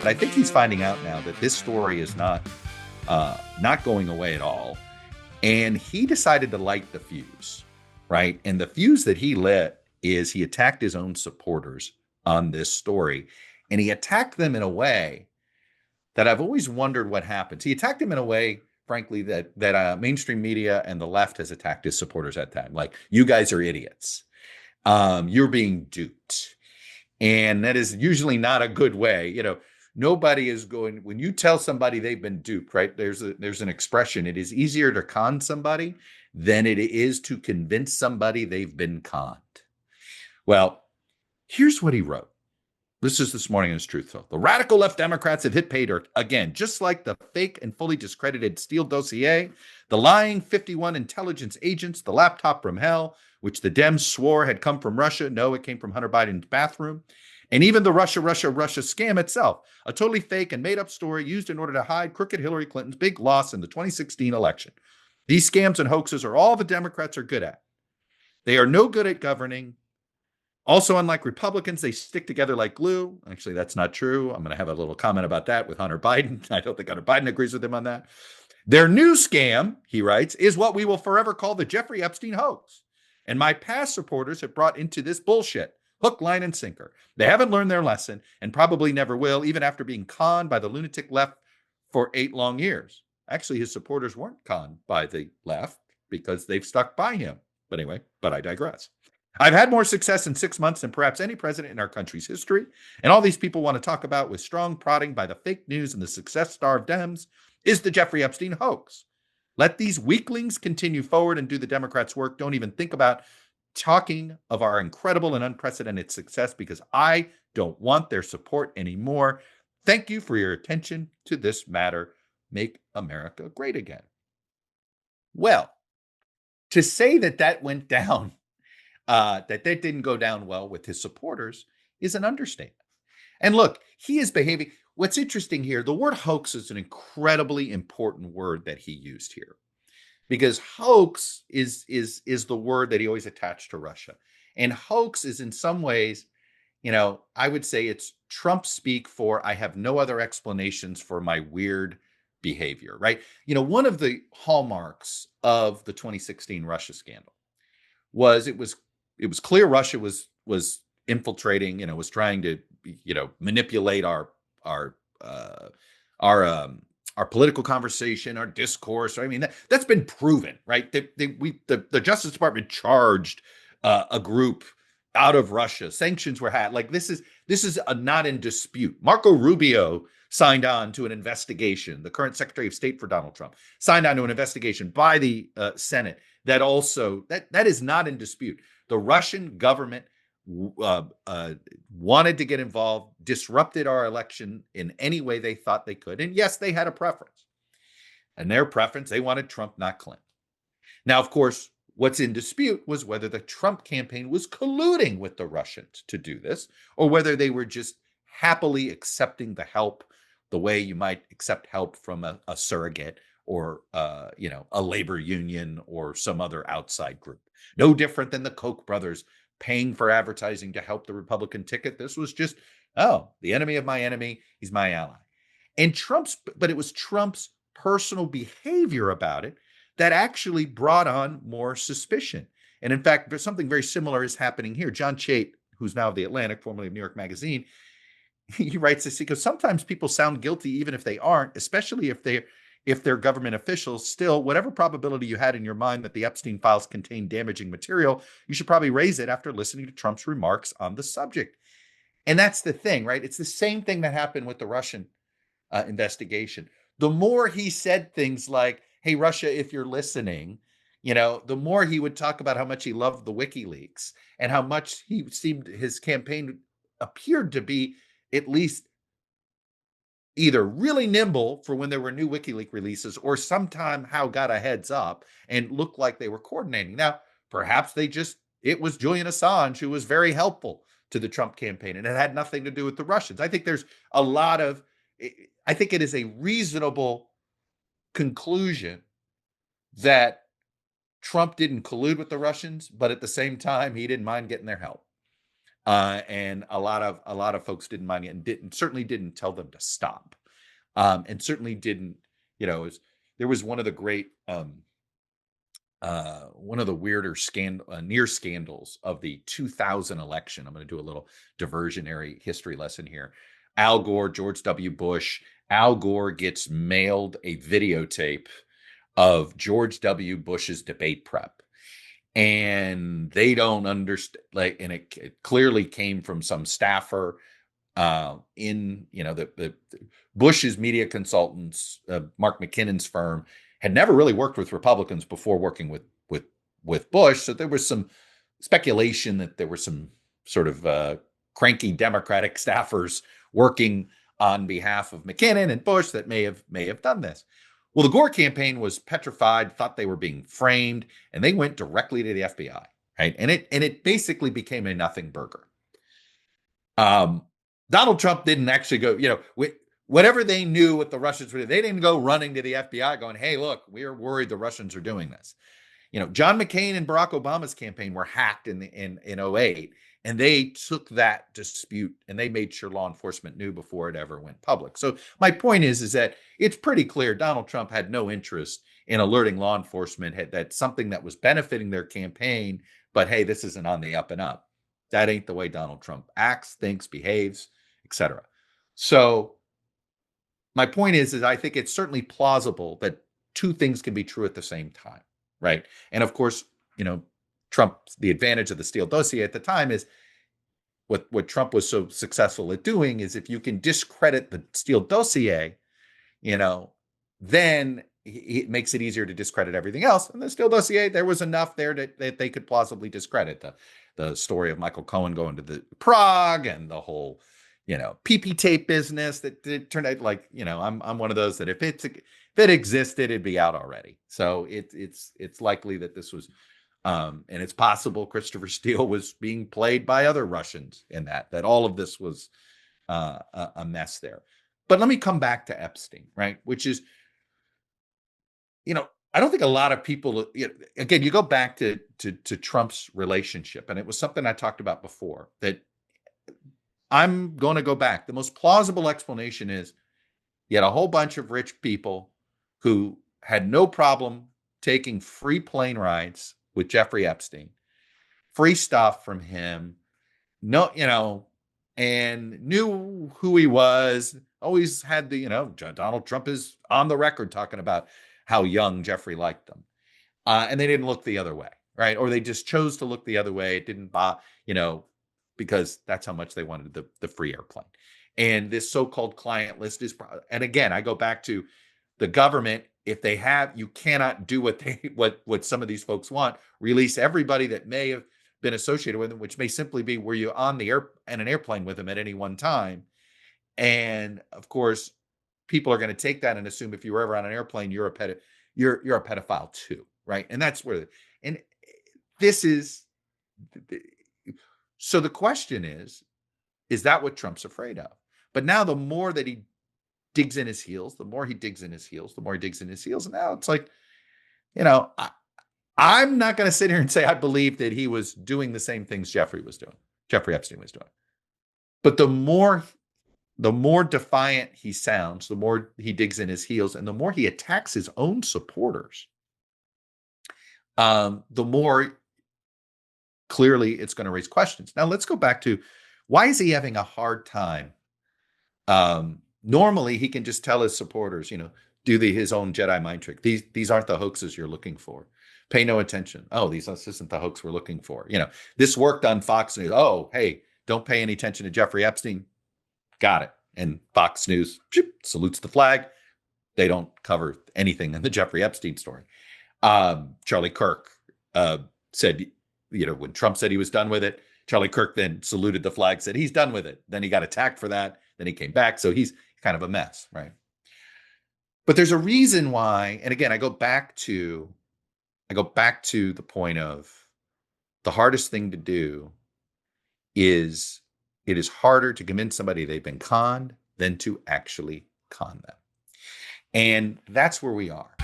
But I think he's finding out now that this story is not going away at all. And he decided to light the fuse, right? And the fuse that he lit is he attacked his own supporters on this story. And he attacked them in a way that I've always wondered what happens. He attacked them in a way, frankly, that mainstream media and the left has attacked his supporters at that time. Like, you guys are idiots. You're being duped. And that is usually not a good way. Nobody is going, when you tell somebody they've been duped, right? There's an expression. It is easier to con somebody than it is to convince somebody they've been conned. Well, here's what he wrote. This is this morning in his Truth Social. The radical left Democrats have hit pay dirt again, just like the fake and fully discredited Steele dossier, the lying 51 intelligence agents, the laptop from hell, which the Dems swore had come from Russia. No, it came from Hunter Biden's bathroom. And even the Russia scam itself, a totally fake and made-up story used in order to hide crooked Hillary Clinton's big loss in the 2016 election. These scams and hoaxes are all the Democrats are good at. They are no good at governing. Also, unlike Republicans, they stick together like glue. Actually, that's not true. I'm going to have a little comment about that with Hunter Biden. I don't think Hunter Biden agrees with him on that. Their new scam, he writes, is what we will forever call the Jeffrey Epstein hoax. And my past supporters have brought into this bullshit hook, line, and sinker. They haven't learned their lesson and probably never will, even after being conned by the lunatic left for 8 long years. Actually, his supporters weren't conned by the left because they've stuck by him. But anyway, I digress. I've had more success in 6 months than perhaps any president in our country's history. And all these people want to talk about with strong prodding by the fake news and the success-starved Dems is the Jeffrey Epstein hoax. Let these weaklings continue forward and do the Democrats' work. Don't even think about talking of our incredible and unprecedented success because I don't want their support anymore. Thank you for your attention to this matter. Make America great again. Well, to say that went down, that didn't go down well with his supporters is an understatement. And look, he is behaving. What's interesting here, the word hoax is an incredibly important word that he used here. Because hoax is the word that he always attached to Russia. And hoax is in some ways, I would say it's Trumpspeak for I have no other explanations for my weird behavior, right? One of the hallmarks of the 2016 Russia scandal was it was clear Russia was infiltrating, was trying to, manipulate our political conversation, our discourse. I mean, that's been proven, right? The Justice Department charged a group out of Russia. Sanctions were had. Like this is not in dispute. Marco Rubio signed on to an investigation. The current Secretary of State for Donald Trump signed on to an investigation by the Senate that is not in dispute. The Russian government wanted to get involved, disrupted our election in any way they thought they could. And yes, they had a preference. And their preference, they wanted Trump, not Clinton. Now, of course, what's in dispute was whether the Trump campaign was colluding with the Russians to do this, or whether they were just happily accepting the help the way you might accept help from a surrogate or a labor union or some other outside group. No different than the Koch brothers paying for advertising to help the Republican ticket. This was just, the enemy of my enemy, he's my ally. And but it was Trump's personal behavior about it that actually brought on more suspicion. And in fact, something very similar is happening here. John Chait, who's now of The Atlantic, formerly of New York Magazine, he writes this because sometimes people sound guilty even if they aren't, especially if they're government officials. Still, whatever probability you had in your mind that the Epstein files contain damaging material, you should probably raise it after listening to Trump's remarks on the subject. And that's the thing, right? It's the same thing that happened with the Russian investigation. The more he said things like, hey, Russia, if you're listening, the more he would talk about how much he loved the WikiLeaks and how much his campaign appeared to be at least either really nimble for when there were new WikiLeaks releases or somehow got a heads up and looked like they were coordinating. Now, perhaps it was Julian Assange who was very helpful to the Trump campaign and it had nothing to do with the Russians. I think I think it is a reasonable conclusion that Trump didn't collude with the Russians, but at the same time, he didn't mind getting their help. And a lot of folks didn't mind it, and certainly didn't tell them to stop, and certainly didn't, there was one of the great one of the weirder near scandals of the 2000 election. I'm going to do a little diversionary history lesson here. Al Gore, George W. Bush. Al Gore gets mailed a videotape of George W. Bush's debate prep, and they don't understand. And it clearly came from some staffer in the Bush's media consultants, Mark McKinnon's firm, had never really worked with Republicans before working with Bush. So there was some speculation that there were some sort of cranky Democratic staffers working on behalf of McKinnon and Bush that may have done this. Well, the Gore campaign was petrified, thought they were being framed, and they went directly to the FBI, right? And it basically became a nothing burger. Donald Trump didn't actually go, whatever they knew what the Russians were doing, they didn't go running to the FBI going, hey, look, we're worried the Russians are doing this. John McCain and Barack Obama's campaign were hacked in 2008, and they took that dispute and they made sure law enforcement knew before it ever went public. So my point is that it's pretty clear Donald Trump had no interest in alerting law enforcement that something that was benefiting their campaign, but hey, this isn't on the up and up. That ain't the way Donald Trump acts, thinks, behaves, etc. So my point is I think it's certainly plausible that two things can be true at the same time, right? And of course, Trump, the advantage of the Steele dossier at the time is what Trump was so successful at doing is if you can discredit the Steele dossier, then it makes it easier to discredit everything else. And the Steele dossier, there was enough there that they could plausibly discredit the story of Michael Cohen going to the Prague and the whole, PP tape business that turned out like, I'm one of those that if it existed, it'd be out already. So it's likely that this was, and it's possible Christopher Steele was being played by other Russians in that all of this was a mess there. But let me come back to Epstein, right? Which is, I don't think a lot of people, again, you go back to Trump's relationship, and it was something I talked about before, that I'm going to go back. The most plausible explanation is you had a whole bunch of rich people who had no problem taking free plane rides with Jeffrey Epstein, free stuff from him, and knew who he was, always had Donald Trump is on the record talking about how young Jeffrey liked them. And they didn't look the other way, right? Or they just chose to look the other way. It didn't bother, because that's how much they wanted the free airplane. And this so-called client list is, and again, I go back to the government. If they have, you cannot do what some of these folks want. Release everybody that may have been associated with them, which may simply be were you on an airplane with them at any one time. And of course, people are going to take that and assume if you were ever on an airplane, you're a pedophile too, right? And that's where, and this is. So the question is that what Trump's afraid of? But now the more that he digs in his heels, the more he digs in his heels, the more he digs in his heels. And now it's like, I'm not going to sit here and say I believe that he was doing the same things Jeffrey Epstein was doing. But the more defiant he sounds, the more he digs in his heels, and the more he attacks his own supporters, the more clearly it's going to raise questions. Now let's go back to why is he having a hard time? Normally he can just tell his supporters, do his own Jedi mind trick. These aren't the hoaxes you're looking for. Pay no attention. Oh, this isn't the hoax we're looking for. This worked on Fox News. Oh, hey, don't pay any attention to Jeffrey Epstein. Got it. And Fox News salutes the flag. They don't cover anything in the Jeffrey Epstein story. Charlie Kirk said, when Trump said he was done with it, Charlie Kirk then saluted the flag, said he's done with it. Then he got attacked for that. Then he came back. So he's kind of a mess, right? But there's a reason why. And again, I go back to the point of the hardest thing to do is it is harder to convince somebody they've been conned than to actually con them. And that's where we are.